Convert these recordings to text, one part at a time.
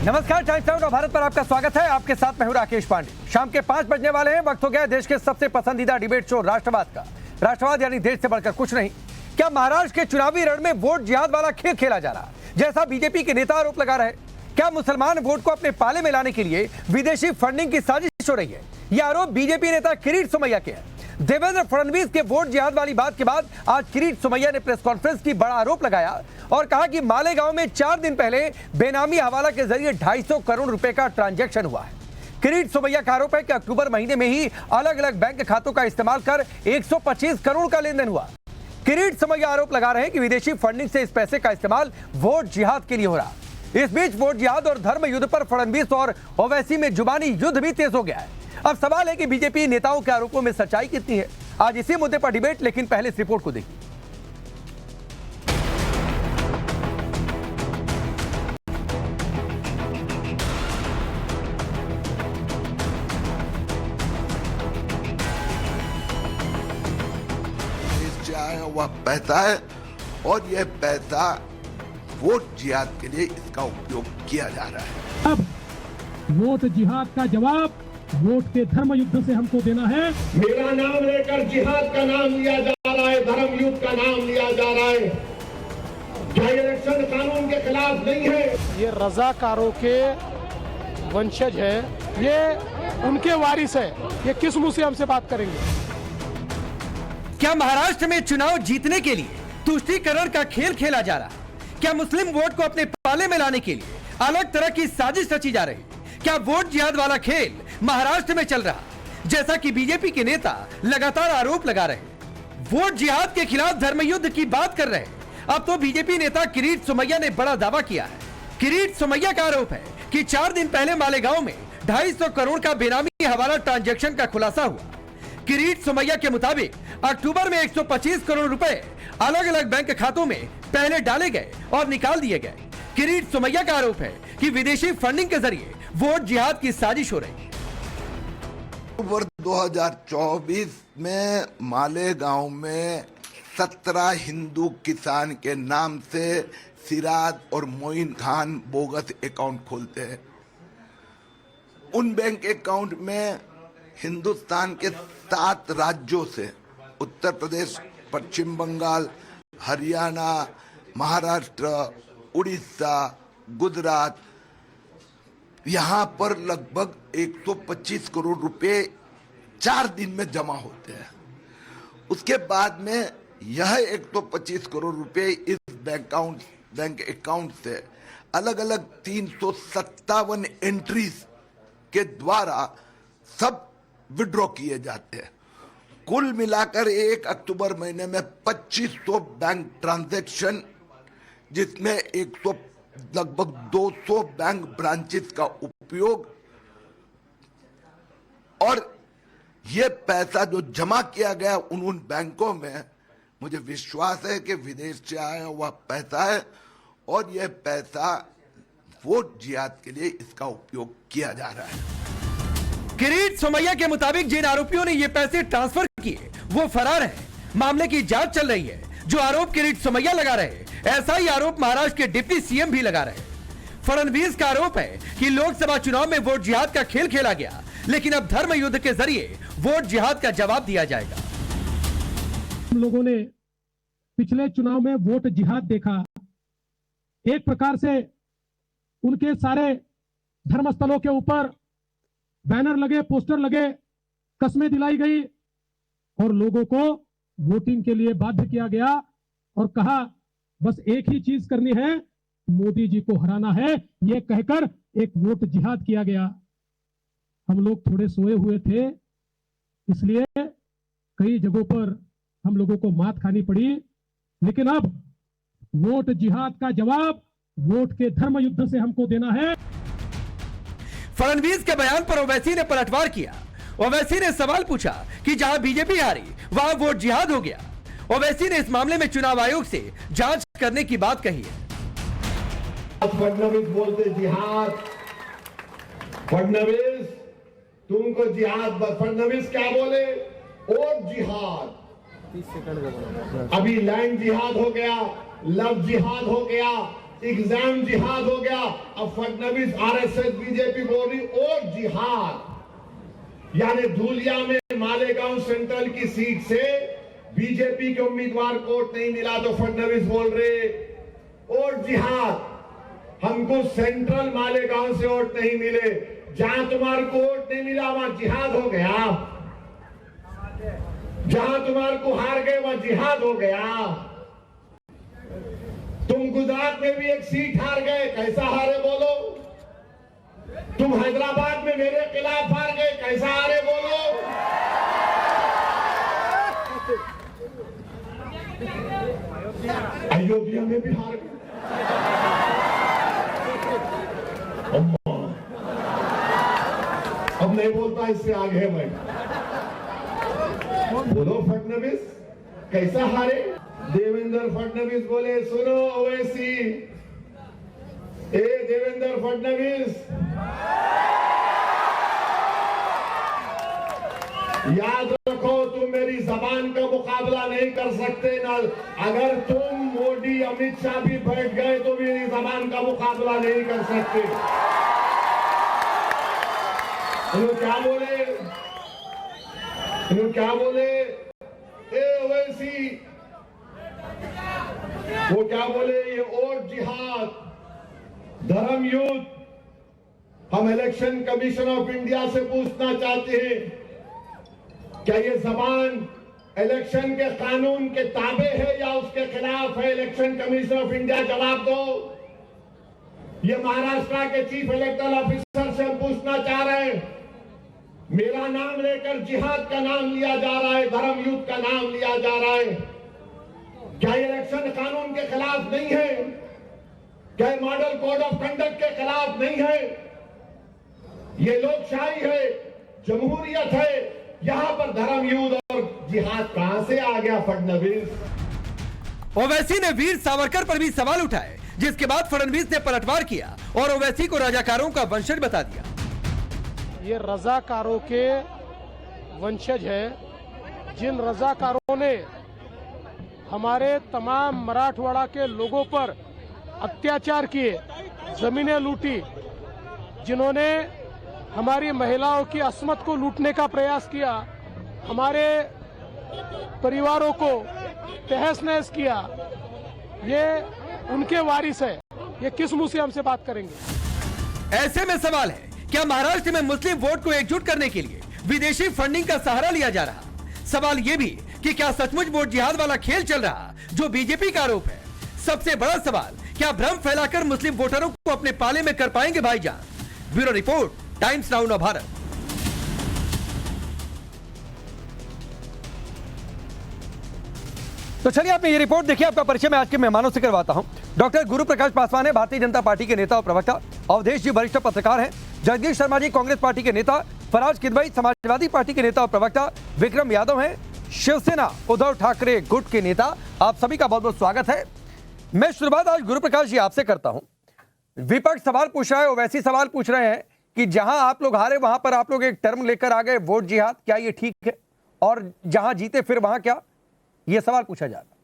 नमस्कार, times now Bharat पर आपका स्वागत है। आपके साथ मैं हूं राकेश पांडे। शाम के 5 बजने वाले हैं। वक्त हो गया देश के सबसे पसंदीदा डिबेट शो राष्ट्रवाद का। राष्ट्रवाद यानी देश से बढ़कर कुछ नहीं। क्या महाराष्ट्र के चुनावी रण में वोट जिहाद वाला खेल खेला जा रहा, जैसा बीजेपी के नेता आरोप लगा रहे? क्या मुसलमान वोट को अपने पाले में लाने के लिए विदेशी फंडिंग की साजिश हो रही है? यह आरोप बीजेपी नेता किरीट सोमैया के है। देवेंद्र फडणवीस के वोट जिहाद वाली बात के बाद आज किरीट सोमैया ने प्रेस कॉन्फ्रेंस की बड़ा आरोप लगाया और कहा कि मालेगांव में 4 दिन पहले बेनामी हवाला के जरिए 250 करोड़ रुपए का ट्रांजैक्शन हुआ है। किरीट सोमैया का आरोप है कि अक्टूबर महीने में ही अलग अलग बैंक खातों का इस्तेमाल कर 125 करोड़ का लेन देन हुआ। किरीट सोमैया आरोप लगा रहे हैं कि विदेशी फंडिंग से इस पैसे का इस्तेमाल वोट जिहाद के लिए हो रहा। इस बीच वोट जिहाद और धर्म युद्ध पर फडणवीस और ओवैसी में जुबानी युद्ध भी तेज हो गया है। अब सवाल है कि बीजेपी नेताओं के आरोपों में सच्चाई कितनी है। आज इसी मुद्दे पर डिबेट, लेकिन पहले इस रिपोर्ट को देखिए। वह पैसा है और यह पैसा वोट जिहाद के लिए इसका उपयोग किया जा रहा है। अब वोट जिहाद का जवाब वोट के धर्म युद्ध से हमको देना है। मेरा नाम लेकर जिहाद का नाम लिया जा रहा है, धर्म युद्ध का नाम लिया जा रहा है, जो इलेक्शन कानून के खिलाफ नहीं है। ये रजाकारों के वंशज है, ये उनके वारिस है। ये किस मुंह से हमसे बात करेंगे? क्या महाराष्ट्र में चुनाव जीतने के लिए तुष्टीकरण का खेल खेला जा रहा है? क्या मुस्लिम वोट को अपने पाले में लाने के लिए अलग तरह की साजिश रची जा रही? क्या वोट जिहाद वाला खेल महाराष्ट्र में चल रहा, जैसा कि बीजेपी के नेता लगातार आरोप लगा रहे? वोट जिहाद के खिलाफ धर्मयुद्ध की बात कर रहे। अब तो बीजेपी नेता किरीट सोमैया ने बड़ा दावा किया है। किरीट सोमैया का आरोप है कि 4 दिन पहले मालेगांव में 250 करोड़ का बेनामी हवाला ट्रांजैक्शन का खुलासा हुआ। किरीट सोमैया के मुताबिक अक्टूबर में 125 करोड़ रुपए अलग अलग बैंक खातों में पहले डाले गए और निकाल दिए गए। किरीट सोमैया का आरोप है कि विदेशी फंडिंग के जरिए वोट जिहाद की साजिश हो रही। अक्टूबर 2024 में मालेगांव में 17 हिंदू किसान के नाम से सिराज और मोइन खान बोगस अकाउंट खोलते हैं। उन बैंक अकाउंट में हिंदुस्तान के 7 राज्यों से उत्तर प्रदेश, पश्चिम बंगाल, हरियाणा, महाराष्ट्र, उड़ीसा, गुजरात, यहाँ पर लगभग 125 करोड़ रुपए 4 दिन में जमा होते हैं। उसके बाद में यह 125 करोड़ रुपए इस बैंक अकाउंट से अलग अलग 357 एंट्रीज के द्वारा सब विड्रॉ किए जाते हैं। कुल मिलाकर 1 अक्टूबर महीने में 2500 बैंक ट्रांजैक्शन, जिसमें लगभग 200 बैंक ब्रांचेस का उपयोग, और ये पैसा जो जमा किया गया उन बैंकों में, मुझे विश्वास है कि विदेश से आया हुआ पैसा है और यह पैसा वोट जिहाद के लिए इसका उपयोग किया जा रहा है। किरीट सोमैया के मुताबिक जिन आरोपियों ने ये पैसे ट्रांसफर किए वो फरार हैं। मामले की जांच चल रही है। जो आरोप किरीट सोमैया लगा रहे, ऐसा ही आरोप महाराष्ट्र के डिप्टी सीएम भी लगा रहे। फडणवीस का आरोप है कि लोकसभा चुनाव में वोट जिहाद का खेल खेला गया, लेकिन अब धर्म युद्ध के जरिए वोट जिहाद का जवाब दिया जाएगा। हम लोगों ने पिछले चुनाव में वोट जिहाद देखा। एक प्रकार से उनके सारे धर्मस्थलों के ऊपर बैनर लगे, पोस्टर लगे, कस्में दिलाई गई और लोगों को वोटिंग के लिए बाध्य किया गया और कहा बस एक ही चीज करनी है, मोदी जी को हराना है। यह कहकर एक वोट जिहाद किया गया। हम लोग थोड़े सोए हुए थे, इसलिए कई जगहों पर हम लोगों को मात खानी पड़ी, लेकिन अब वोट जिहाद का जवाब वोट के धर्म युद्ध से हमको देना है। फडणवीस के बयान पर ओवैसी ने पलटवार किया। ओवैसी ने सवाल पूछा कि जहां बीजेपी हारी वहां वोट जिहाद हो गया। ओवैसी ने इस मामले में चुनाव आयोग से जांच करने की बात कही है। फडणवीस बोलते जिहाद, फडणवीस तुमको जिहाद, फडणवीस क्या बोले? वोट जिहाद। अभी लैंड जिहाद हो गया, लव जिहाद हो गया, एग्जाम जिहाद हो गया। अब फडणवीस आरएसएस बीजेपी बोल रही और जिहाद, यानी धूलिया में मालेगांव सेंट्रल की सीट से बीजेपी के उम्मीदवार को वोट नहीं मिला तो फडणवीस बोल रहे और जिहाद, हमको सेंट्रल मालेगांव से वोट नहीं मिले, जहां तुम्हारे को वोट नहीं मिला वहां जिहाद हो गया, जहां तुम्हारे को हार गए वहां जिहाद हो गया। तुम गुजरात में भी एक सीट हार गए, कैसा हारे बोलो? तुम हैदराबाद में मेरे खिलाफ हार गए, कैसा हारे बोलो? अयोध्या में भी हार गए। अब नहीं बोलता, इससे आगे मैं बोलो फडणवीस कैसा हारे? देवेंद्र फडणवीस बोले सुनो ओवैसी, ए देवेंद्र फडणवीस, याद रखो तुम मेरी जबान का मुकाबला नहीं कर सकते ना। अगर तुम मोदी अमित शाह भी बैठ गए तो मेरी जबान का मुकाबला नहीं कर सकते। लोग क्या बोले, लोग क्या बोले? ए ओवैसी, वो क्या बोले? ये और जिहाद, धर्म युद्ध। हम इलेक्शन कमीशन ऑफ इंडिया से पूछना चाहते हैं, क्या ये जबान इलेक्शन के कानून के ताबे है या उसके खिलाफ है? इलेक्शन कमीशन ऑफ इंडिया जवाब दो। ये महाराष्ट्र के चीफ इलेक्टोरल ऑफिसर से हम पूछना चाह रहे हैं, मेरा नाम लेकर जिहाद का नाम लिया जा रहा है, धर्म युद्ध का नाम लिया जा रहा है, क्या ये इलेक्शन कानून के खिलाफ नहीं है? क्या ये मॉडल कोड ऑफ कंडक्ट के खिलाफ नहीं है? ये लोकशाही है, जमहूरियत है, यहां पर धर्म युद्ध और जिहाद कहां से आ गया? फडणवीस। ओवैसी ने वीर सावरकर पर भी सवाल उठाए, जिसके बाद फडणवीस ने पलटवार किया और ओवैसी को राजाकारों का वंशज बता दिया। ये रजाकारों के वंशज है, जिन रजाकारों ने हमारे तमाम मराठवाड़ा के लोगों पर अत्याचार किए, जमीनें लूटी, जिन्होंने हमारी महिलाओं की अस्मत को लूटने का प्रयास किया, हमारे परिवारों को तहस नहस किया, ये उनके वारिस है। ये किस मुंह से हमसे बात करेंगे? ऐसे में सवाल है, क्या महाराष्ट्र में मुस्लिम वोट को एकजुट करने के लिए विदेशी फंडिंग का सहारा लिया जा रहा? सवाल यह भी कि क्या सचमुच वोट जिहाद वाला खेल चल रहा जो बीजेपी का आरोप है? सबसे बड़ा सवाल, क्या भ्रम फैलाकर मुस्लिम वोटरों को अपने पाले में कर पाएंगे भाईजान? ब्यूरो रिपोर्ट, टाइम्स नाउ नव भारत। तो चलिए आपने ये रिपोर्ट देखिए। आपका परिचय मैं आज के मेहमानों से करवाता हूं। डॉक्टर गुरु प्रकाश पासवान है, भारतीय जनता पार्टी के नेता और प्रवक्ता। अवधेश जी वरिष्ठ पत्रकार हैं। जगदीश शर्मा जी कांग्रेस पार्टी के नेता। फराज किदवई समाजवादी पार्टी के नेता और प्रवक्ता। विक्रम यादव हैं शिवसेना उद्धव ठाकरे गुट के नेता। आप सभी का बहुत बहुत स्वागत है। मैं शुरुआत आज गुरु प्रकाश जी आपसे करता हूं। विपक्ष सवाल पूछ रहा है, वैसी सवाल पूछ रहे हैं कि जहां आप लोग हारे वहां पर आप लोग एक टर्म लेकर आ गए वोट जिहाद, क्या ये ठीक है? और जहां जीते फिर वहां क्या? ये सवाल पूछा जा रहा है।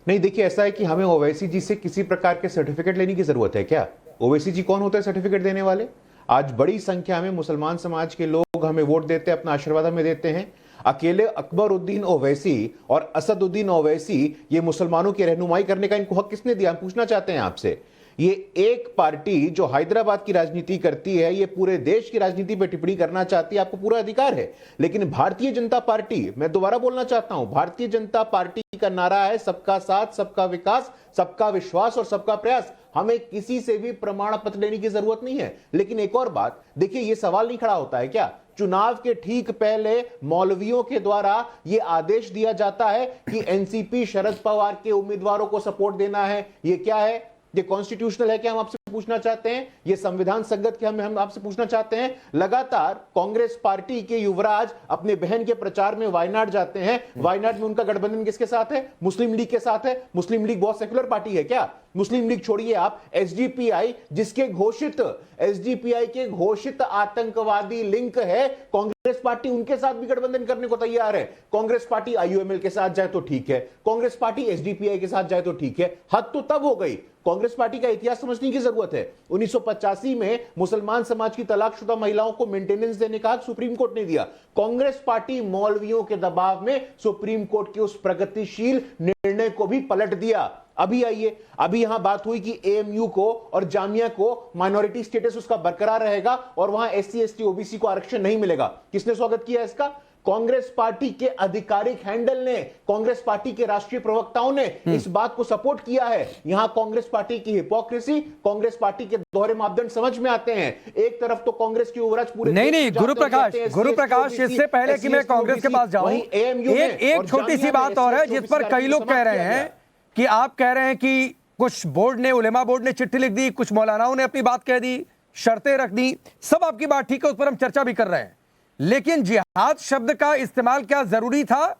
नहीं, देखिए ऐसा है कि हमें ओवैसी जी से किसी प्रकार के सर्टिफिकेट लेने की जरूरत है क्या? ओवैसी जी कौन होते हैं सर्टिफिकेट देने वाले? आज बड़ी संख्या में मुसलमान समाज के लोग हमें वोट देते हैं, अपना आशीर्वाद हमें देते हैं। अकेले अकबरुद्दीन ओवैसी और असदुद्दीन ओवैसी ये मुसलमानों की रहनुमाई करने का इनको हक किसने दिया? हम पूछना चाहते हैं आपसे। ये एक पार्टी जो हैदराबाद की राजनीति करती है, ये पूरे देश की राजनीति पर टिप्पणी करना चाहती है, आपको पूरा अधिकार है। लेकिन भारतीय जनता पार्टी, मैं दोबारा बोलना चाहता हूं, भारतीय जनता पार्टी का नारा है सबका साथ, सबका विकास, सबका विश्वास और सबका प्रयास। हमें किसी से भी प्रमाण पत्र लेने की जरूरत नहीं है। लेकिन एक और बात देखिए, यह सवाल नहीं खड़ा होता है क्या? चुनाव के ठीक पहले मौलवियों के द्वारा यह आदेश दिया जाता है कि एनसीपी शरद पवार के उम्मीदवारों को सपोर्ट देना है। यह क्या है? ये कॉन्स्टिट्यूशनल है क्या? हम आपसे पूछना चाहते हैं। ये संविधान संगत के हम आपसे पूछना चाहते हैं। लगातार कांग्रेस पार्टी के युवराज अपने बहन के प्रचार में वायनाड जाते हैं। वायनाड में उनका गठबंधन किसके साथ है? मुस्लिम लीग के साथ है। मुस्लिम लीग बहुत सेकुलर पार्टी है क्या? मुस्लिम लीग छोड़िए आप, एसडीपीआई जिसके घोषित एसडीपीआई के घोषित आतंकवादी लिंक है कांग्रेस कांग्रेस पार्टी उनके साथ भी गठबंधन करने को तैयार है। कांग्रेस पार्टी आईयूएमएल के साथ जाए तो ठीक है, कांग्रेस पार्टी एसडीपीआई के साथ जाए तो ठीक है। हद तो तब हो गई, कांग्रेस पार्टी का इतिहास समझने की जरूरत है। 1985 में मुसलमान समाज की तलाकशुदा महिलाओं को मेंटेनेंस देने का हक सुप्रीम कोर्ट ने दिया। कांग्रेस पार्टी मौलवियों के दबाव में सुप्रीम कोर्ट के उस प्रगतिशील निर्णय को भी पलट दिया। अभी आइए, अभी यहां बात हुई कि एएमयू को और जामिया को माइनॉरिटी स्टेटस उसका बरकरार रहेगा और वहां एससी एसटी ओबीसी को आरक्षण नहीं मिलेगा। किसने स्वागत किया इसका? कांग्रेस पार्टी के आधिकारिक हैंडल ने, कांग्रेस पार्टी के राष्ट्रीय प्रवक्ताओं ने इस बात को सपोर्ट किया है। यहां कांग्रेस पार्टी की हिपोक्रेसी, कांग्रेस पार्टी के दोहरे मापदंड समझ में आते हैं। एक तरफ तो कांग्रेस की उवराज पूरे नहीं गुरु प्रकाश, इससे पहले कि मैं कांग्रेस के पास जाऊं, एक छोटी सी बात और है जिस पर कई लोग कह रहे हैं कि आप कह रहे हैं कि कुछ बोर्ड ने, उलेमा बोर्ड ने चिट्ठी लिख दी, कुछ मौलानाओं ने अपनी बात कह दी, शर्तें रख दी, सब आपकी बात ठीक है, उस पर हम चर्चा भी कर रहे हैं। लेकिन जिहाद शब्द का इस्तेमाल क्या जरूरी था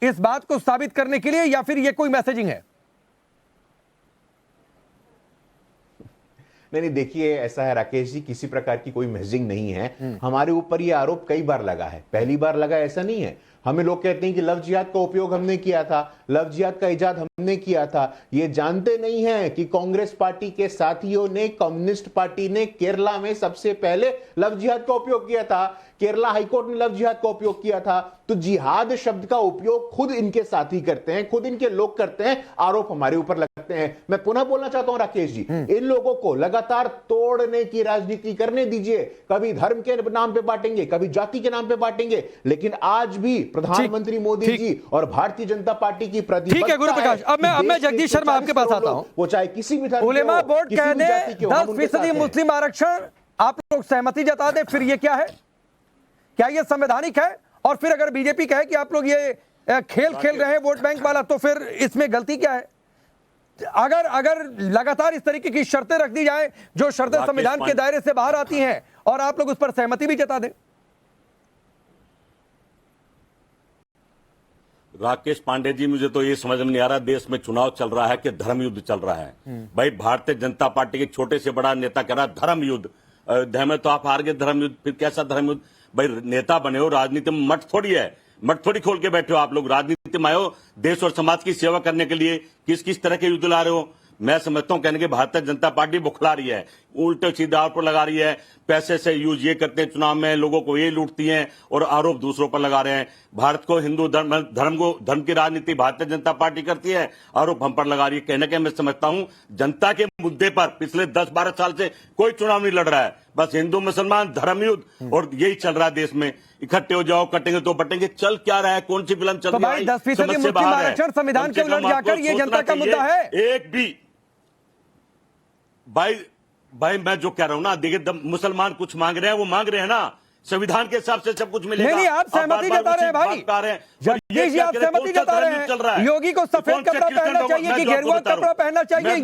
इस बात को साबित करने के लिए, या फिर यह कोई मैसेजिंग है? नहीं देखिए, ऐसा है राकेश जी, किसी प्रकार की कोई मैसेजिंग नहीं है। हमारे ऊपर यह आरोप कई बार लगा है, पहली बार लगा ऐसा नहीं है। हमें लोग कहते हैं कि लव जिहाद का उपयोग हमने किया था, लव जिहाद का इजाद हमने किया था। ये जानते नहीं हैं कि कांग्रेस पार्टी के साथियों ने, कम्युनिस्ट पार्टी ने केरला में सबसे पहले लव जिहाद का उपयोग किया था। केरला हाईकोर्ट ने लव जिहाद का उपयोग किया था। तो जिहाद शब्द का उपयोग खुद इनके साथी करते हैं, खुद इनके लोग करते हैं, आरोप हमारे ऊपर लगते हैं। मैं पुनः बोलना चाहता हूं राकेश जी, इन लोगों को लगातार तोड़ने की राजनीति करने दीजिए। कभी धर्म के नाम पे बांटेंगे, कभी जाति के नाम पे बांटेंगे, लेकिन आज भी प्रधानमंत्री मोदी जी और भारतीय जनता पार्टी की ठीक है गुरु प्रकाश, अब मैं जगदीश शर्मा आपके पास आता हूं। वो चाहे किसी भी धर्म, उलेमा बोर्ड कह दे 10% मुस्लिम आरक्षण, आप लोग सहमति जता दें, फिर ये क्या है? क्या ये संवैधानिक है? और फिर अगर बीजेपी कहे कि आप लोग ये खेल खेल रहे हैं वोट बैंक वाला, तो फिर इसमें गलती क्या है? अगर लगातार इस तरीके की शर्तें रख दी जाए जो शर्तें संविधान के दायरे से बाहर आती हैं और आप लोग उस पर सहमति भी जता दें। राकेश पांडे जी, मुझे तो ये समझ में नहीं आ रहा, देश में चुनाव चल रहा है कि धर्म युद्ध चल रहा है। भाई भारतीय जनता पार्टी के छोटे से बड़ा नेता कह रहा है धर्म युद्ध। अयोध्या में तो आप हार गए, धर्म युद्ध फिर कैसा धर्म युद्ध? भाई नेता बने हो, राजनीति में मठ थोड़ी है, मठ थोड़ी खोल के बैठे हो आप लोग। राजनीति में आयो देश और समाज की सेवा करने के लिए, किस किस तरह के युद्ध ला रहे हो? मैं समझता हूं कहने के भारतीय जनता पार्टी बुखला रही है, उल्टे सीधे आरोप पर लगा रही है, पैसे से यूज ये करते हैं चुनाव में, लोगों को ये लूटती हैं और आरोप दूसरों पर लगा रहे हैं। भारत को हिंदू धर्म की राजनीति भारतीय जनता पार्टी करती है, आरोप हम पर लगा रही है। कहने के मैं समझता हूं जनता के मुद्दे पर पिछले 10-12 साल से कोई चुनाव नहीं लड़ रहा है, बस हिंदू मुसलमान धर्म युद्ध और यही चल रहा है देश में। इकट्ठे हो जाओ, कटेंगे तो बटेंगे, चल क्या रहा है? कौन सी फिल्म चल रही है? 10% मुस्लिम आरक्षण संविधान के उलट जाकर ये जनता का मुद्दा है। एक भी भाई मैं जो कह रहा हूं ना, देखिए मुसलमान कुछ मांग रहे हैं, वो मांग रहे हैं ना, संविधान के हिसाब से सब कुछ मिलेगा। नहीं, आप सहमति जता रहे हैं भाई, जगदीश जी आप सहमति जता रहे हैं। योगी को सफेद कपड़ा पहनना चाहिए कि गेरुआ कपड़ा पहनना चाहिए,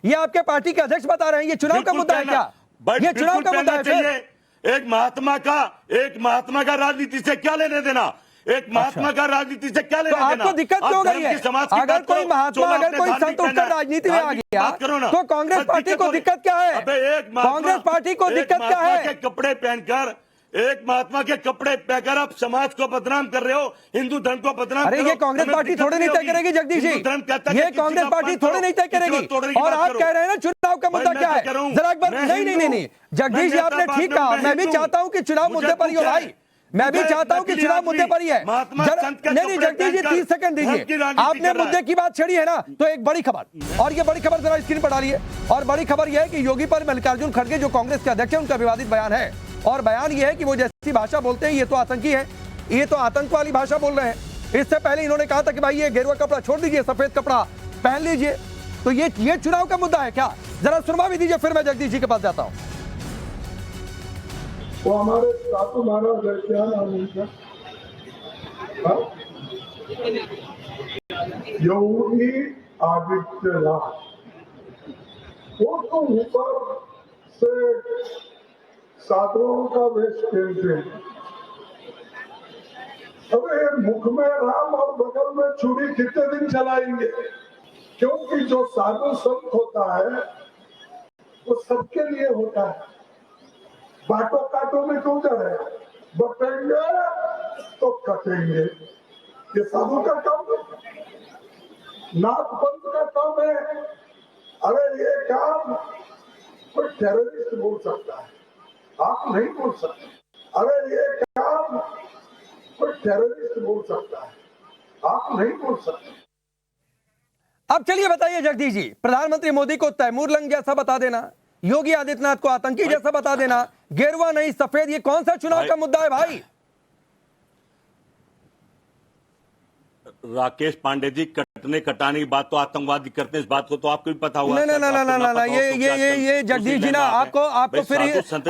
ये आपके पार्टी के अध्यक्ष बता रहे हैं। ये चुनाव का मुद्दा है क्या? ये चुनाव का मुद्दा है? एक महात्मा का राजनीति से क्या लेने देना? एक महात्मा का राजनीति से क्या लेना देना? आपको दिक्कत क्यों हो रही है? अगर कोई महात्मा, अगर कोई संत उठकर राजनीति में आ गया तो कांग्रेस पार्टी को दिक्कत क्या है? कांग्रेस पार्टी को दिक्कत क्या है? कपड़े पहनकर, एक महात्मा के कपड़े पहनकर आप समाज को बदनाम कर रहे हो, हिंदू धर्म को बदनाम। अरे ये कांग्रेस पार्टी थोड़ी नहीं तय करेगी जगदीश जी, ये कांग्रेस पार्टी थोड़ी नहीं तय करेगी। और आप कह रहे हैं ना चुनाव का मुद्दा क्या है? जरा एक बार, नहीं जगदीश जी आपने ठीक कहा, मैं भी चाहता हूं कि चुनाव मुद्दे पर ही हो भाई, मैं भी चाहता हूं कि चुनाव मुद्दे पर ही है। नहीं जगदीश जी 30 सेकंड दीजिए, आपने मुद्दे की बात छेड़ी है ना, तो एक बड़ी खबर, और ये बड़ी खबर जरा स्क्रीन पर डालिए। और बड़ी खबर यह है कि योगी पर मल्लिकार्जुन खड़गे जो कांग्रेस के अध्यक्ष हैं उनका विवादित बयान है, और बयान यह है कि वो जैसी भाषा बोलते हैं ये तो आतंकी है, ये तो आतंक वाली भाषा बोल रहे हैं। इससे पहले इन्होंने कहा था कि भाई ये गेरुआ कपड़ा छोड़ दीजिए, सफेद कपड़ा पहन लीजिए। तो ये चुनाव का मुद्दा है क्या? जरा सुनवा भी दीजिए, फिर मैं जगदीश जी के पास जाता हूं। वो हमारे साधु महाराज है, क्या नाम उनका, योगी आदित्यनाथ, वो तो ऊपर से साधुओं का वेश खेलते हैं। अरे मुख में राम और बगल में छुरी कितने दिन चलाएंगे? क्योंकि जो साधु संत होता है वो सबके लिए होता है, बाटो काटो में क्यों जा रहे हैं? बटेंगे तो कटेंगे। ये साधु का काम है, नाथ पंथ का काम है। अरे ये काम कोई टेररिस्ट बोल सकता है, आप नहीं बोल सकते। अरे ये काम कोई टेररिस्ट बोल सकता है, आप नहीं बोल सकते। अब चलिए बताइए जगदीश जी, प्रधानमंत्री मोदी को तैमूर लंग जैसा बता देना, योगी आदित्यनाथ को आतंकी जैसा बता देना, गेरुआ नहीं सफेद, ये कौन सा चुनाव का मुद्दा है भाई? राकेश पांडे जी, कटने कटाने की बात तो आतंकवादी करते हैं, इस बात को तो आपको भी पता होगा। ना ये जगदीश जी ना, आपको फिर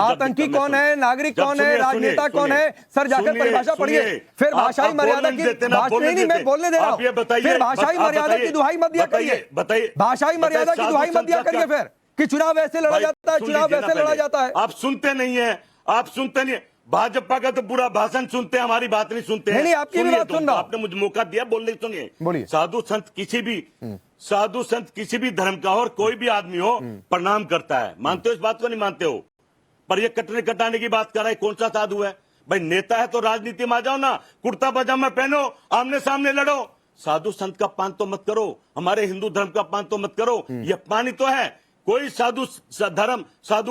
आतंकी कौन है, नागरिक कौन है, राजनेता कौन है, सर जाकर परिभाषा पढ़िए। फिर भाषाई मर्यादा की नहीं, मैं बोलने दे रहा हूं। फिर भाषाई मर्यादा की दुहाई मत दिया करिए, बताइए भाषाई मर्यादा की दुहाई मत दिया करिए फिर कि चुनाव ऐसे लड़ा जाता है, चुनाव वैसे लड़ा जाता है। आप सुनते नहीं है, आप सुनते नहीं। भाजपा का तो पूरा भाषण सुनते हैं, हमारी बात नहीं सुनते हैं। नहीं, आपकी भी बात सुन रहा हूं। आपने मुझे मौका दिया बोलने की, सुनिए। बोलिए। साधु संत किसी भी धर्म का हो और कोई भी आदमी हो प्रणाम करता है, मानते हो इस बात को? नहीं मानते हो? पर ये कटने कटाने की बात कर रहा है, कौन सा साधु है भाई? नेता है तो राजनीति में आ जाओ ना, कुर्ता पजामा पहनो, आमने सामने लड़ो। साधु संत का अपमान तो मत करो, हमारे हिंदू धर्म का अपमान तो मत करो, ये अपमान ही तो है। कोई साधु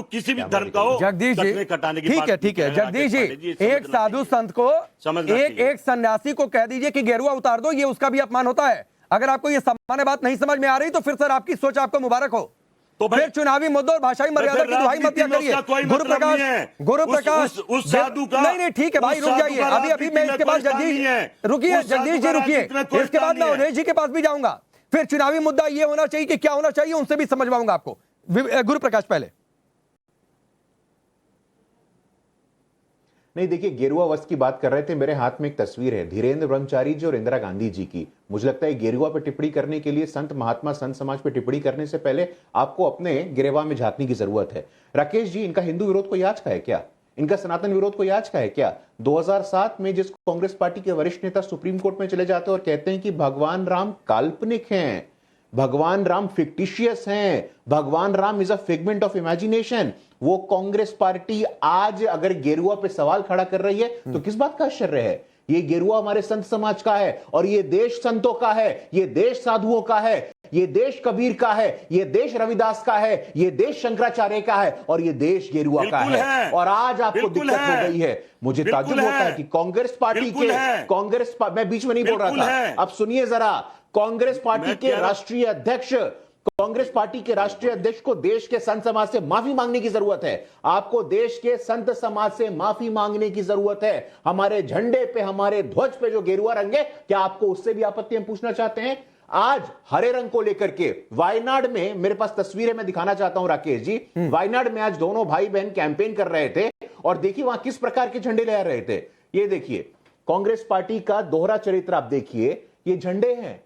किसी भी धर्म का हो, जगदीश जी, कटाने की ठीक है जगदीश जी, एक साधु संत को, एक सन्यासी को कह दीजिए कि गेरुआ उतार दो, ये उसका भी अपमान होता है। अगर आपको ये सामान्य बात नहीं समझ में आ रही तो फिर सर आपकी सोच आपको मुबारक हो। तो फिर चुनावी मुद्दों और भाषाई मर्यादा की दुहाई मत दिया करिए। गुरुप्रकाश उस साधु का नहीं ठीक है भाई, रुक जाइए। अभी मैं इसके बाद जगदीश जी रुकिए, इसके बाद मैं उदय जी के पास भी जाऊंगा। फिर चुनावी मुद्दा ये होना चाहिए कि क्या होना चाहिए, उनसे भी समझवाऊंगा आपको। गुरुप्रकाश पहले। नहीं, देखिए, गेरुआ वस्त्र की बात कर रहे थे, मेरे हाथ में एक तस्वीर है धीरेन्द्र ब्रह्मचारी जी और इंदिरा गांधी जी की। मुझे लगता है गेरुआ पे टिप्पणी करने के लिए, संत महात्मा संत समाज पे टिप्पणी करने से पहले आपको अपने गिरेवा में झांकने की जरूरत है। राकेश जी, इनका हिंदू विरोध कोई आज का है क्या? इनका सनातन विरोध कोई आज का है क्या? 2007 में जिस कांग्रेस पार्टी के वरिष्ठ नेता सुप्रीम कोर्ट में चले जाते हैं और कहते हैं कि भगवान राम काल्पनिक हैं, भगवान राम फिक्टिशियस हैं, भगवान Ram is a figment of imagination, वो कांग्रेस पार्टी आज अगर गेरुआ पे सवाल खड़ा कर रही है तो किस बात का आश्चर्य है? ये गेरुआ हमारे संत समाज का है और ये देश संतों का है, ये देश साधुओं का है, ये देश कबीर का है, ये देश रविदास का है, ये देश शंकराचार्य का है और ये देश गेरुआ का है। और आज आपको दिक्कत हो गई है। मुझे ताज्जुब होता है कि कांग्रेस पार्टी के मैं बीच में नहीं बोल रहा था, अब सुनिए जरा। कांग्रेस पार्टी के राष्ट्रीय अध्यक्ष, कांग्रेस पार्टी के राष्ट्रीय अध्यक्ष को देश के संत समाज से माफी मांगने की जरूरत है। आपको देश के संत समाज से माफी मांगने की जरूरत है। हमारे झंडे पे, हमारे ध्वज पे जो गेरुआ रंग है, क्या आपको उससे भी आपत्ति हम पूछना चाहते हैं? आज हरे रंग को लेकर के वायनाड में, मेरे पास तस्वीरें मैं दिखाना चाहता हूं राकेश जी, वायनाड में आज दोनों भाई बहन कैंपेन कर रहे थे और देखिए वहां किस प्रकार के झंडे ले आ रहे थे। ये देखिए, कांग्रेस पार्टी का दोहरा चरित्र आप देखिए, ये झंडे हैं,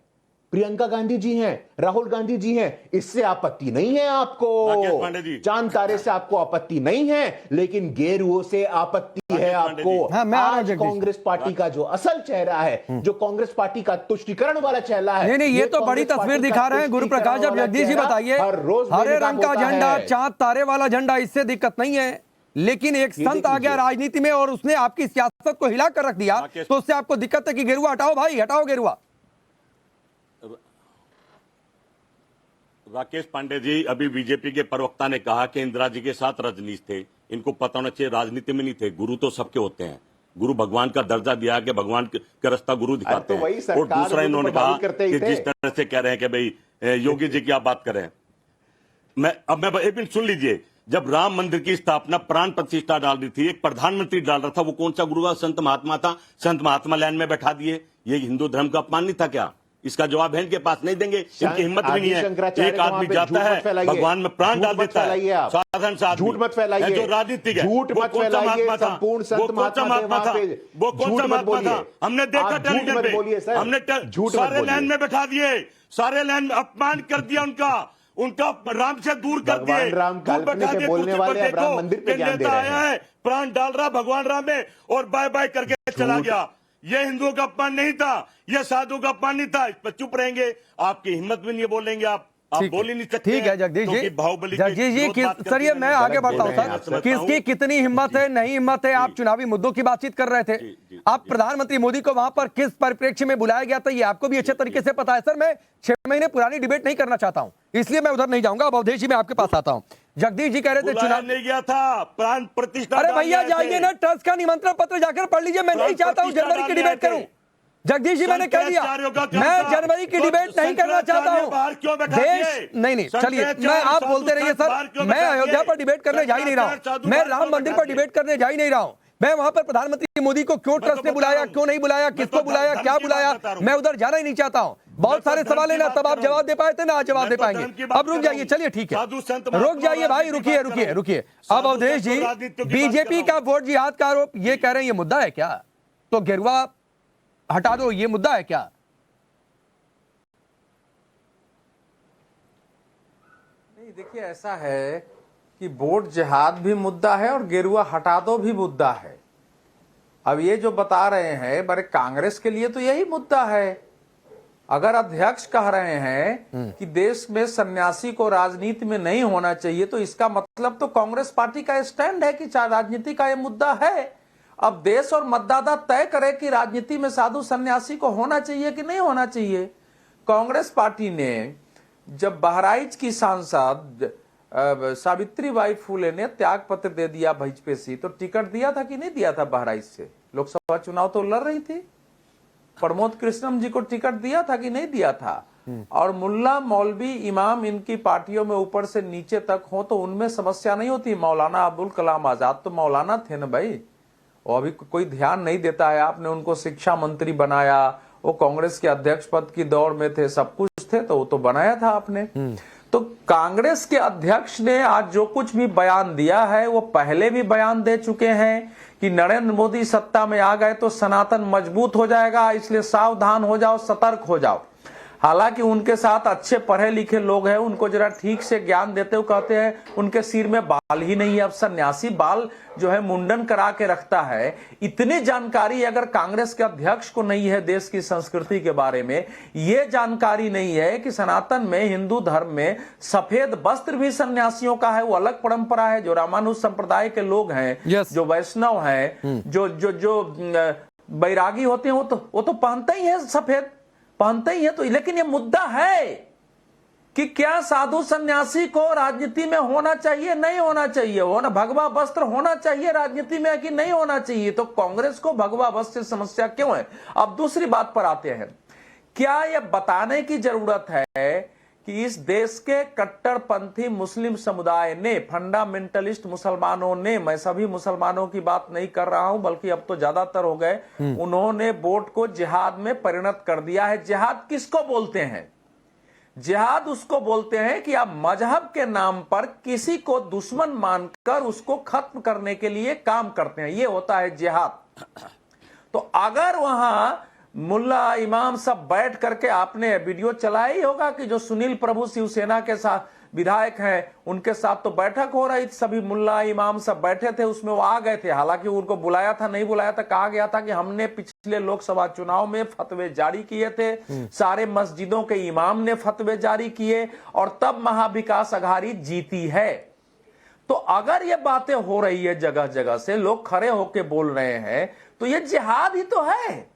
प्रियंका गांधी जी हैं, राहुल गांधी जी हैं, इससे आपत्ति नहीं है आपको, चांद तारे से आपको आपत्ति नहीं है, लेकिन गेरुओं से आपत्ति है आपको। आज कांग्रेस पार्टी का जो असल चेहरा है, जो कांग्रेस पार्टी का तुष्टीकरण वाला चेहरा है, नहीं ये तो बड़ी तस्वीर दिखा रहे हैं गुरुप्रकाश। जब जगदीश जी बताइए, हरे रंग का झंडा, चांद तारे वाला झंडा, इससे दिक्कत नहीं है, लेकिन एक संत आ गया राजनीति में और उसने आपकी सियासत को हिला कर रख दिया, तो उससे आपको दिक्कत है कि गेरुआ हटाओ भाई, हटाओ गेरुआ। राकेश पांडे जी, अभी बीजेपी के प्रवक्ता ने कहा कि इंदिरा जी के साथ रजनीश थे, इनको पता होना चाहिए राजनीति में नहीं थे। गुरु तो सबके होते हैं, गुरु भगवान का दर्जा दिया कि भगवान का रास्ता गुरु दिखाते हैं। और दूसरा इन्होंने कहा कि जिस तरह से कह रहे हैं कि भाई योगी जी की आप बात करें, मैं एक मिनट सुन लीजिए। जब राम मंदिर की स्थापना प्राण प्रतिष्ठा डाल रही थी, एक प्रधानमंत्री डाल रहा था, वो कौन सा गुरु का? संत महात्मा था। संत महात्मा लाइन में बैठा दिए, ये हिंदू धर्म का अपमान नहीं था क्या? इसका जवाब है इनके पास, नहीं देंगे, इनकी हिम्मत भी नहीं है। एक आदमी जाता है भगवान में प्राण डाल देता है, साधारण सा आदमी, झूठ मत फैलाइए, जो राजनीतिक है, झूठ मत फैलाइए, संपूर्ण संत महात्मा था, वो कौन सा महात्मा था? हमने देखा टेलीविजन पे, हमने सारे लाइन में बैठा दिए, सारे लाइन में अपमान कर दिया उनका राम से दूर कर दिए। राम काल्पनिक बोलने वाले राम मंदिर पे ज्ञान दे रहे हैं। आया है, प्राण डाल रहा भगवान राम में और बाय बाय करके चला गया। ये हिंदुओं का अपमान नहीं था, ये साधुओं का अपमान नहीं था, इस पर चुप रहेंगे। आपकी हिम्मत भी नहीं बोलेंगे आप। आप बोल ही नहीं सकते। ठीक है जगदीश जी, क्योंकि बाहुबली के जगदीश जी विरोध बात सर करते ये हैं। मैं आगे बढ़ता हूं मैं सर, समझता किसकी हूं। कितनी हिम्मत है, नहीं हिम्मत है, आप चुनावी मुद्दों की बातचीत कर रहे थे। आप प्रधानमंत्री मोदी को वहां पर किस परिप्रेक्ष्य में बुलाया गया था ये आपको भी अच्छे तरीके से पता है। सर मैं 6 महीने पुरानी डिबेट नहीं करना चाहता हूं, इसलिए मैं उधर नहीं जाऊंगा। अब अवधेश जी मैं आपके पास आता हूं। जगदीश जी कह रहे थे बुलाया चुनाव नहीं गया था, प्राण प्रतिष्ठा। अरे भैया जाइए ना, ट्रस्ट का निमंत्रण पत्र जाकर पढ़ लीजिए। मैं नहीं चाहता हूं जनवरी की डिबेट करूं। जगदीश जी मैंने कह दिया मैं जनवरी की डिबेट नहीं करना चाहता हूं। देश नहीं चलिए मैं आप बोलते रहिए सर, मैं अयोध्या पर डिबेट करने जा ही नहीं रहा हूं, मैं राम मंदिर पर डिबेट करने जा ही नहीं रहा हूं। मैं वहां पर प्रधानमंत्री मोदी को क्यों ट्रस्ट ने बुलाया, क्यों नहीं बुलाया, किसको बुलाया, क्या बुलाया, मैं उधर जाना ही नहीं चाहता हूं। बहुत सारे सवाल है ना, तब आप जवाब दे पाए थे ना, आज जवाब दे पाएंगे। अब रुक जाइए, चलिए ठीक है रुक जाइए भाई, रुकिए रुकिए रुकिए। अब अवधेश जी बीजेपी का वोट जिहाद का आरोप ये कह रहे हैं, ये मुद्दा है क्या? तो गेरुआ हटा दो, ये मुद्दा है क्या? नहीं देखिए ऐसा है कि वोट जिहाद भी मुद्दा है और गेरुआ हटा दो भी मुद्दा है। अब ये जो बता रहे हैं बड़े कांग्रेस के लिए तो यही मुद्दा है। अगर अध्यक्ष कह रहे हैं कि देश में सन्यासी को राजनीति में नहीं होना चाहिए तो इसका मतलब तो कांग्रेस पार्टी का स्टैंड है कि राजनीति का ये मुद्दा है। अब देश और मतदाता तय करे कि राजनीति में साधु सन्यासी को होना चाहिए कि नहीं होना चाहिए। कांग्रेस पार्टी ने जब बहराइच की सांसद सावित्रीबाई फूले ने त्याग पत्र दे दिया भजपेसी, तो टिकट दिया था कि नहीं दिया था? बहराइच से लोकसभा चुनाव तो लड़ रही थी, प्रमोद कृष्णम जी को टिकट दिया था कि नहीं दिया था? और मुल्ला मौलवी इमाम इनकी पार्टियों में ऊपर से नीचे तक हो तो उनमें समस्या नहीं होती। मौलाना अब्दुल कलाम आजाद तो मौलाना थे ना भाई, वो अभी कोई ध्यान नहीं देता है। आपने उनको शिक्षा मंत्री बनाया, वो कांग्रेस के अध्यक्ष पद की दौड़ में थे, सब कुछ थे, तो वो तो बनाया था आपने। तो कांग्रेस के अध्यक्ष ने आज जो कुछ भी बयान दिया है वो पहले भी बयान दे चुके हैं कि नरेंद्र मोदी सत्ता में आ गए तो सनातन मजबूत हो जाएगा, इसलिए सावधान हो जाओ, सतर्क हो जाओ। हालांकि उनके साथ अच्छे पढ़े लिखे लोग हैं, उनको जरा ठीक से ज्ञान देते हुए कहते हैं उनके सिर में बाल ही नहीं है। अब सन्यासी बाल जो है मुंडन करा के रखता है। इतनी जानकारी अगर कांग्रेस के अध्यक्ष को नहीं है देश की संस्कृति के बारे में, ये जानकारी नहीं है कि सनातन में हिंदू धर्म में सफेद वस्त्र भी सन्यासियों का है, वो अलग परंपरा है। जो रामानुज संप्रदाय के लोग हैं, जो वैष्णव हैं, जो बैरागी होते हैं, वो तो पहनते ही है, सफेद पहनते ही है। तो लेकिन ये मुद्दा है कि क्या साधु सन्यासी को राजनीति में होना चाहिए, नहीं होना चाहिए, होना भगवा वस्त्र होना चाहिए राजनीति में कि नहीं होना चाहिए? तो कांग्रेस को भगवा वस्त्र से समस्या क्यों है? अब दूसरी बात पर आते हैं। क्या यह बताने की जरूरत है कि इस देश के कट्टरपंथी मुस्लिम समुदाय ने, फंडामेंटलिस्ट मुसलमानों ने, मैं सभी मुसलमानों की बात नहीं कर रहा हूं बल्कि अब तो ज्यादातर हो गए, उन्होंने वोट को जिहाद में परिणत कर दिया है। जिहाद किसको बोलते हैं? जिहाद उसको बोलते हैं कि आप मजहब के नाम पर किसी को दुश्मन मानकर उसको खत्म करने के लिए काम करते हैं, ये होता है जिहाद। तो अगर वहां मुल्ला इमाम सब बैठ करके, आपने वीडियो चलाया ही होगा कि जो सुनील प्रभु शिवसेना के साथ विधायक हैं उनके साथ तो बैठक हो रही थी, सभी मुल्ला इमाम सब बैठे थे, उसमें वो आ गए थे। हालांकि उनको बुलाया था नहीं बुलाया था, कहा गया था कि हमने पिछले लोकसभा चुनाव में फतवे जारी किए थे, सारे मस्जिदों के इमाम ने फतवे जारी किए और तब महाविकास अघाड़ी जीती है। तो अगर ये बातें हो रही है जगह जगह से, लोग खड़े होके बोल रहे हैं, तो ये जिहाद ही तो है।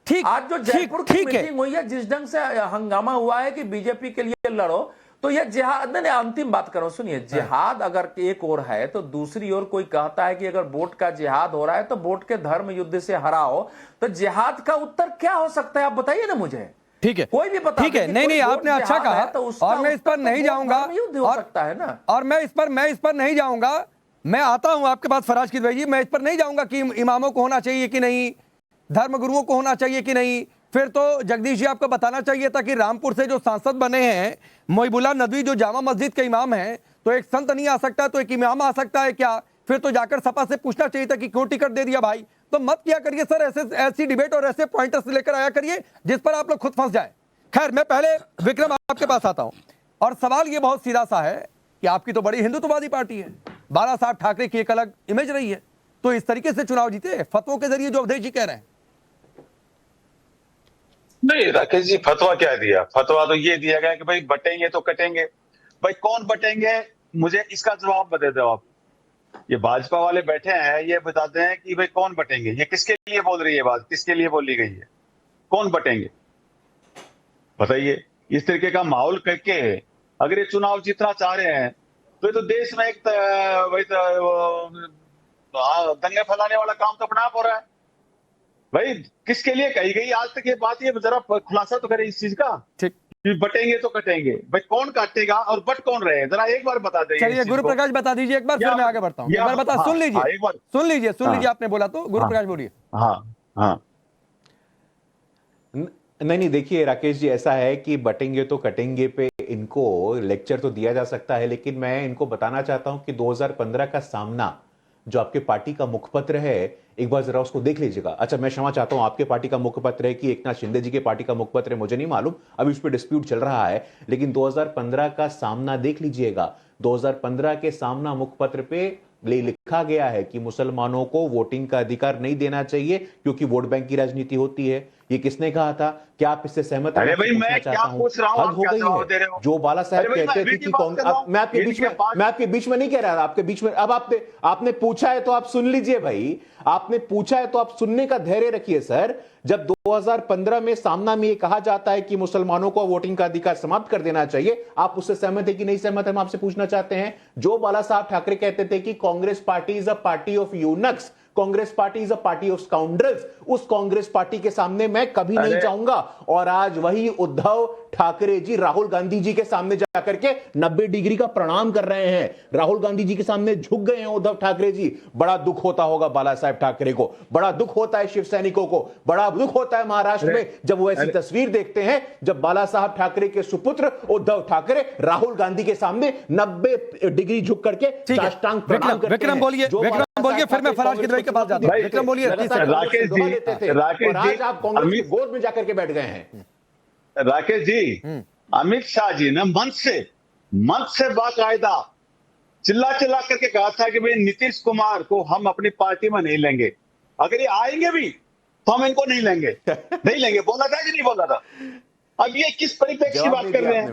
ठीक, आज जो जयपुर की मीटिंग हुई है, जिस ढंग से हंगामा हुआ है कि बीजेपी के लिए लड़ो, तो यह जिहाद, नहीं अंतिम बात करो, सुनिए, जिहाद अगर एक ओर है तो दूसरी ओर कोई कहता है कि अगर वोट का जिहाद हो रहा है तो वोट के धर्म युद्ध से हराओ, तो जिहाद का उत्तर क्या हो सकता है? आप बताइए ना मुझे। ठीक है, कोई भी बता। ठीक है, नहीं आपने अच्छा कहा, और मैं इस पर नहीं जाऊंगा, युद्ध हो सकता है ना, और मैं इस पर नहीं जाऊंगा। मैं आता हूं आपके पास फराज की जी, मैं इस पर नहीं जाऊंगा कि इमामों को होना चाहिए कि नहीं, धर्म गुरुओं को होना चाहिए कि नहीं। फिर तो जगदीश जी आपको बताना चाहिए था कि रामपुर से जो सांसद बने हैं मोहिबुल्लाह नदवी, जो जामा मस्जिद के इमाम हैं, तो एक संत नहीं आ सकता तो एक इमाम आ सकता है क्या? फिर तो जाकर सपा से पूछना चाहिए था कि क्यों टिकट दे दिया भाई। तो मत किया करिए सर ऐसी डिबेट और ऐसे पॉइंटर्स लेकर आया करिए जिस पर आप लोग खुद फंस जाए। खैर, मैं पहले विक्रम आपके पास आता हूं, और सवाल ये बहुत सीधा सा है कि आपकी तो बड़ी हिंदुत्ववादी पार्टी है, बाला साहब ठाकरे की एक अलग इमेज रही है, तो इस तरीके से चुनाव जीते फतवों के जरिए जो अवधेश जी कह रहे हैं? नहीं राकेश जी, फतवा क्या दिया? फतवा तो ये दिया गया कि भाई बटेंगे तो कटेंगे। भाई कौन बटेंगे, मुझे इसका जवाब बता दो आप। ये भाजपा वाले बैठे हैं, ये बताते हैं कि भाई कौन बटेंगे। ये किसके लिए बोल रही है बात, किसके लिए बोली गई है, कौन बटेंगे बताइए। इस तरीके का माहौल करके अगर ये चुनाव जीतना चाह रहे हैं तो ये तो देश में एक दंगे फैलाने वाला काम तो अपने आप हो रहा है। भाई किसके लिए कही गई आज तक ये बात, ये जरा खुलासा तो करे इस चीज का। ठीक, बटेंगे तो कटेंगे, भाई कौन काटेगा और बट कौन रहे, जरा एक बार बता दें। चलिए गुरु प्रकाश बता दीजिए एक बार, फिर मैं आगे बढ़ता हूँ। एक बार बता, सुन लीजिए, एक बार सुन लीजिए, आपने बोला तो गुरु प्रकाश बोलिए। हाँ नहीं देखिए राकेश जी, ऐसा है कि बटेंगे तो कटेंगे पे इनको लेक्चर तो दिया जा सकता है, लेकिन मैं इनको बताना चाहता हूं कि 2015 का सामना जो आपके पार्टी का मुखपत्र है, एक बार जरा उसको देख लीजिएगा। अच्छा, मैं क्षमा चाहता हूं, आपके पार्टी का मुखपत्र है कि एकनाथ शिंदे जी के पार्टी का मुखपत्र है, मुझे नहीं मालूम, अभी उस पर डिस्प्यूट चल रहा है, लेकिन 2015 का सामना देख लीजिएगा। 2015 के सामना मुखपत्र पे लिखा गया है कि मुसलमानों को वोटिंग का अधिकार नहीं देना चाहिए क्योंकि वोट बैंक की राजनीति होती है। ये किसने कहा था? क्या आप इससे सहमत हैं? अरे भाई मैं क्या पूछ रहा हूं, हद हो गई है। जो बाला साहब कहते थे कि मैं आपके बीच में नहीं कह रहा, आपके बीच में। अब आपने पूछा है तो आप सुन लीजिए भाई, आपने पूछा है तो आप सुनने का धैर्य रखिए सर। जब 2015 में सामना में ये कहा जाता है कि मुसलमानों को वोटिंग का अधिकार समाप्त कर देना चाहिए, आप उससे सहमत है कि नहीं सहमत है? हम आपसे पूछना चाहते हैं। जो बाला साहब ठाकरे कहते थे कि Congress party is a party of eunuchs, Congress party is a party of scoundrels, उस कांग्रेस पार्टी के सामने मैं कभी नहीं जाऊंगा। और आज वही उद्धव ठाकरे जी राहुल गांधी जी के सामने जाकर के 90 डिग्री का प्रणाम कर रहे हैं, राहुल गांधी जी के सामने झुक गए हैं उद्धव ठाकरे जी। बड़ा दुख होता होगा बाला साहब ठाकरे को, बड़ा दुख होता है शिव सैनिकों को, बड़ा दुख होता है महाराष्ट्र में जब वो ऐसी तस्वीर देखते हैं जब बाला साहब ठाकरे के सुपुत्र उद्धव ठाकरे राहुल गांधी के सामने 90 डिग्री झुक करके साष्टांग प्रणाम करते हैं। विक्रम बोलिए, फिर मैं फराज किदवई के पास जाता हूं। विक्रम बोलिए। राकेश जी, आज आप कांग्रेस की गोद में जाकर के बैठ गए हैं। राकेश जी, अमित शाह जी ने मंच से बाकायदा चिल्ला करके कहा था कि भाई नीतीश कुमार को हम अपनी पार्टी में नहीं लेंगे, अगर ये आएंगे भी तो हम इनको नहीं लेंगे। बोला था कि नहीं बोला था? अब ये किस परिप्रेक्ष्य की बात कर रहे हैं?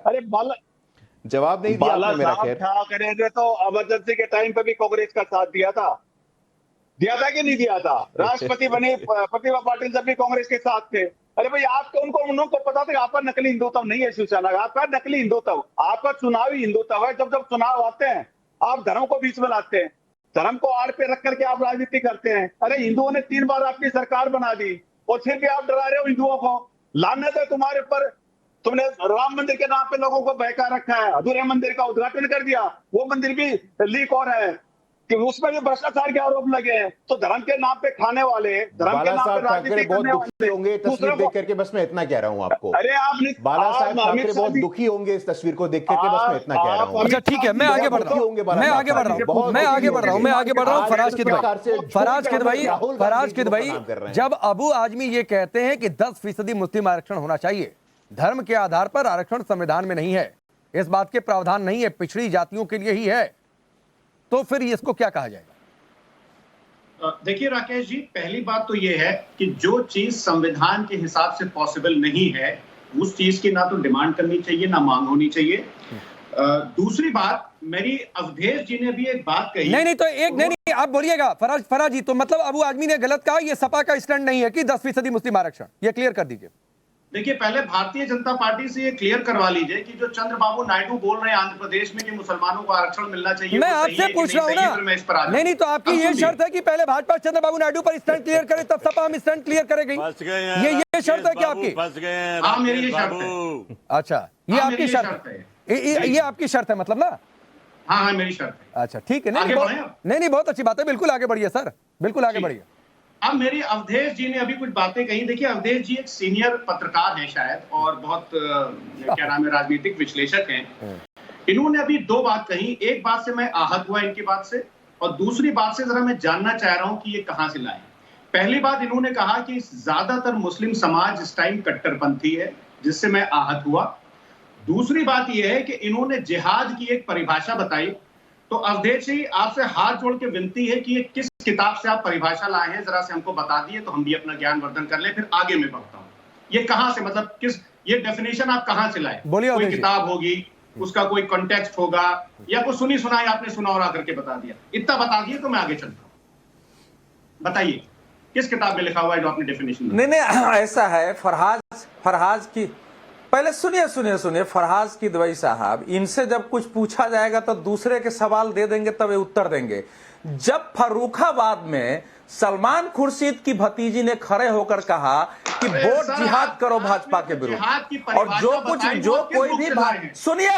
अरे जवाब नहीं दिया आपने मेरा। खैर, ठाकरे ने तो इमरजेंसी के टाइम पे भी कांग्रेस का साथ दिया था कि नहीं दिया था? राष्ट्रपति बने प्रतिभा पाटिल जब भी कांग्रेस के साथ थे। अरे भाई आपको उनको पता था कि आपका नकली हिंदुत्व नहीं है शिवसेना का, आपका नकली हिंदुत्व, आपका चुनावी हिंदुत्व है। जब चुनाव आते हैं आप धर्म को बीच में लाते हैं, धर्म को आड़ पे रख करके आप राजनीति करते हैं। अरे हिंदुओं ने 3 बार आपकी सरकार बना दी और फिर भी आप डरा रहे हो हिंदुओं को। लानत है तुम्हारे ऊपर, तुमने राम मंदिर के नाम पे लोगों को बहका रखा है, अधूरे मंदिर का उद्घाटन कर दिया, वो मंदिर भी लीक हो रहा है कि उसमें भी भ्रष्टाचार के आरोप लगे हैं। तो धर्म के नाम पे खाने वाले, धर्म के नाम पे राजनीति करने वाले होंगे तस्वीर देख करके, बस मैं इतना कह रहा हूं आपको। अरे आपने बाला साहब ठाकरे बहुत दुखी होंगे इस तस्वीर को देख करके, बस मैं इतना कह रहा हूं। अच्छा ठीक है, मैं आगे बढ़ रहा हूं। फराज किदवई, जब अबू आजमी ये कहते हैं कि 10% मुस्लिम आरक्षण होना चाहिए, धर्म के आधार पर आरक्षण संविधान में नहीं है, इस बात के प्रावधान नहीं है, पिछड़ी जातियों के लिए ही है, तो फिर इसको क्या कहा जाएगा? देखिए राकेश जी, पहली बात तो यह है कि जो चीज संविधान के हिसाब से पॉसिबल नहीं है उस चीज की ना तो डिमांड करनी चाहिए ना मांग होनी चाहिए। दूसरी बात, मेरी अवधेश जी ने भी एक बात कही। नहीं, आप बोलिएगा फराज जी, तो मतलब अबू आजमी ने गलत कहा, ये सपा का स्टैंड नहीं है कि 10% मुस्लिम आरक्षण, ये क्लियर कर दीजिए। देखिए, पहले भारतीय जनता पार्टी से ये क्लियर करवा लीजिए कि जो चंद्रबाबू नायडू बोल रहे हैं आंध्र प्रदेश में कि मुसलमानों को आरक्षण मिलना चाहिए, मैं आपसे पूछ रहा हूँ ना। नहीं, तो आपकी ये शर्त है कि पहले भाजपा चंद्रबाबू नायडू पर स्टैंड क्लियर करे, तब सपा हम स्टैंड क्लियर करेगी। ये शर्त है क्या आपकी? हाँ, मेरी ये शर्त है। अच्छा, ये आपकी शर्त है, ये आपकी शर्त है मतलब ना? हाँ, मेरी शर्त है। अच्छा ठीक है, नहीं, बहुत अच्छी बात है, बिल्कुल आगे बढ़िए सर, बिल्कुल आगे बढ़िए। अब मेरी अवधेश जी ने अभी कुछ बातें कही। देखिए, अवधेश जी एक सीनियर पत्रकार हैं शायद, और बहुत क्या नाम है, राजनीतिक विश्लेषक हैं। इन्होंने अभी 2 बात कही। एक बात से मैं आहत हुआ इनकी बात से, और दूसरी बात से जरा मैं जानना चाह रहा हूं कि ये कहां से लाए। पहली बात, इन्होंने कहा कि ज्यादातर मुस्लिम समाज इस टाइम कट्टरपंथी है, जिससे मैं आहत हुआ। दूसरी बात यह है कि इन्होंने जिहाद की एक परिभाषा बताई। तो अवधेश जी, आपसे हाथ जोड़ के विनती है कि ये किस किताब से आप परिभाषा लाए हैं, जरा से हमको बता दिए तो हम भी अपना ज्ञान वर्धन कर लें, फिर आगे मैं बढ़ता हूं। ये कहां से, मतलब किस, ये डेफिनेशन आप कहां से लाए? बोलिए कोई अवधेश जी। किताब होगी, उसका कोई कॉन्टेक्स्ट होगा, या कोई सुनी सुनाई आपने सुना और आकर के बता दिया? इतना बता दिए तो मैं आगे चलता हूं। बताइए किस किताब में लिखा हुआ है जो आपने डेफिनेशन? नहीं, ऐसा है, फरहाज की, पहले सुनिए फरहाज की दवाई साहब, इनसे जब कुछ पूछा जाएगा तो दूसरे के सवाल दे देंगे तब ये उत्तर देंगे। जब फर्रुखाबाद में सलमान खुर्शीद की भतीजी ने खड़े होकर कहा कि वोट जिहाद करो भाजपा के विरुद्ध, और जो कोई भी सुनिए,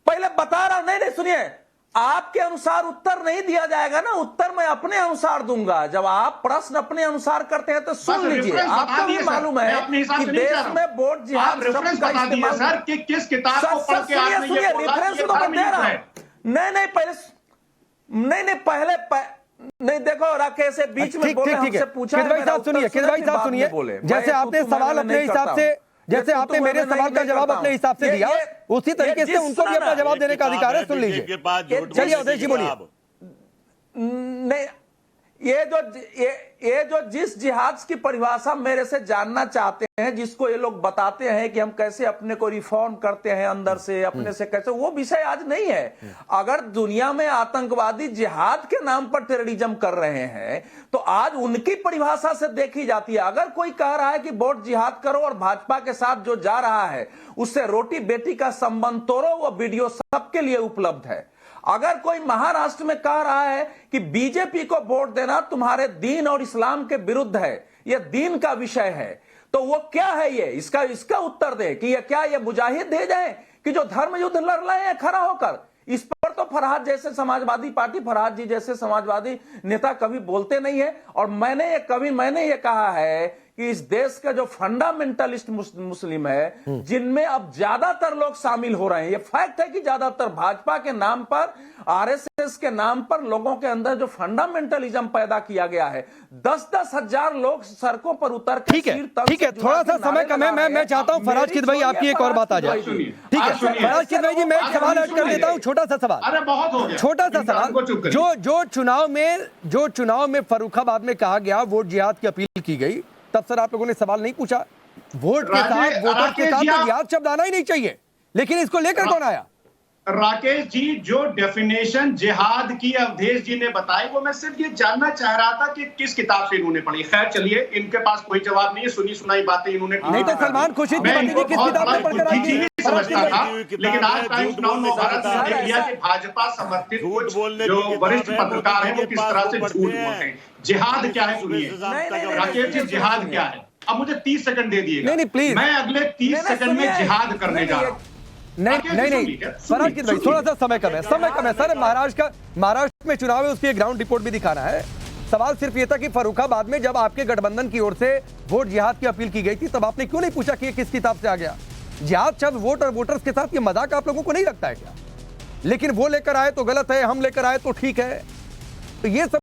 पहले बता रहा हूं, नहीं सुनिए, आपके अनुसार उत्तर नहीं दिया जाएगा ना, उत्तर मैं अपने अनुसार दूंगा। जब आप प्रश्न अपने अनुसार करते हैं तो सुन लीजिए। आपको भी मालूम है कि देश में वोट जिहाद शब्द का इस्तेमाल, सर कि किस किताब को पढ़ के आपने सुनिए, ये बोला रेफरेंस कि तो मैं धर्म दे युद्ध रहा है? हूं। नहीं, पहले नहीं, देखो राकेश से बीच में बोले, हमसे पूछा है, भाई साहब सुनिए, जैसे आपने सवाल अपने हिसाब से, जैसे आपने मेरे सवाल का जवाब अपने हिसाब से दिया, उसी तरीके से उनको भी अपना जवाब देने का अधिकार है। सुन लीजिए, चलिए अवधेश जी बोलिए। नहीं, ये जो जिस जिहाद की परिभाषा मेरे से जानना चाहते हैं, जिसको ये लोग बताते हैं कि हम कैसे अपने को रिफॉर्म करते हैं अंदर से, अपने से कैसे, वो विषय आज नहीं है। अगर दुनिया में आतंकवादी जिहाद के नाम पर टेररिज्म कर रहे हैं तो आज उनकी परिभाषा से देखी जाती है। अगर कोई कह रहा है कि वोट जिहाद करो और भाजपा के साथ जो जा रहा है उससे रोटी बेटी का संबंध तोड़ो, वो वीडियो सबके लिए उपलब्ध है। अगर कोई महाराष्ट्र में कह रहा है कि बीजेपी को वोट देना तुम्हारे दीन और इस्लाम के विरुद्ध है, यह दीन का विषय है, तो वो क्या है, ये इसका उत्तर दे कि ये क्या, ये मुजाहिद है जाए कि जो धर्म युद्ध लड़ रहे हैं खड़ा होकर? इस पर तो फरहाद जैसे समाजवादी पार्टी, फरहाद जी जैसे समाजवादी नेता कभी बोलते नहीं है। और मैंने ये कहा है कि इस देश का जो फंडामेंटलिस्ट मुस्लिम है, जिनमें अब ज्यादातर लोग शामिल हो रहे हैं, ये फैक्ट है कि ज्यादातर भाजपा के नाम पर, आरएसएस के नाम पर लोगों के अंदर जो फंडामेंटलिज्म पैदा किया गया है, 10-10 हजार लोग सड़कों पर उतर के, ठीक है, थोड़ा सा समय कम है। मैं चाहता हूं फरहाद किदवई भाई आपकी एक और बात आ जाए। ठीक है फरहाद किदवई भाई जी, मैं एक सवाल ऐड कर देता हूं, छोटा सा सवाल। अरे बहुत हो गया, छोटा सा सवाल। जो चुनाव में फर्रुखाबाद में कहा गया वोट जिहाद की अपील की गई, तब सर आप लोगों ने सवाल नहीं पूछा? वोट के साथ, वोटर के साथ तो जिहाद शब्द आना ही नहीं चाहिए, लेकिन इसको लेकर कौन आया? राकेश जी, जो डेफिनेशन जिहाद की अवधेश जी ने बताई, वो मैं सिर्फ ये जानना चाह रहा था कि किस किताब से इन्होंने पढ़ी। खैर चलिए, इनके पास कोई जवाब नहीं है, सुनी सुनाई बातें इन्होंने नहीं तो सलमान खुर्शीद की भतीजी किस किताब से पढ़कर आई थी? समझता था, लेकिन आज टाइम्स नाउ नवभारत ने देख लिया कि भाजपा समर्थित कुछ जो वरिष्ठ पत्रकार हैं वो किस तरह से झूठ बोलते हैं। जिहाद क्या है सुनिए राकेश जी, जिहाद क्या है? अब मुझे 30 सेकंड दे दिएगा। नहीं प्लीज, मैं अगले 30 सेकंड में जिहाद करने जा रहा हूँ। नहीं फरहाद किदवई भाई, थोड़ा सा समय कम है सर। महाराष्ट्र में चुनाव है, उसकी एक ग्राउंड रिपोर्ट भी दिखाना है। सवाल सिर्फ ये था कि फर्रुखाबाद में जब आपके गठबंधन की ओर से वोट जिहाद की अपील की गई थी, तब आपने क्यों नहीं पूछा कि ये किस किताब से आ गया? जिहाद शब्द वोट और वोटर्स के साथ ये मजाक आप लोगों को नहीं लगता है क्या? लेकिन वो लेकर आए तो गलत है, हम लेकर आए तो ठीक है। तो ये सब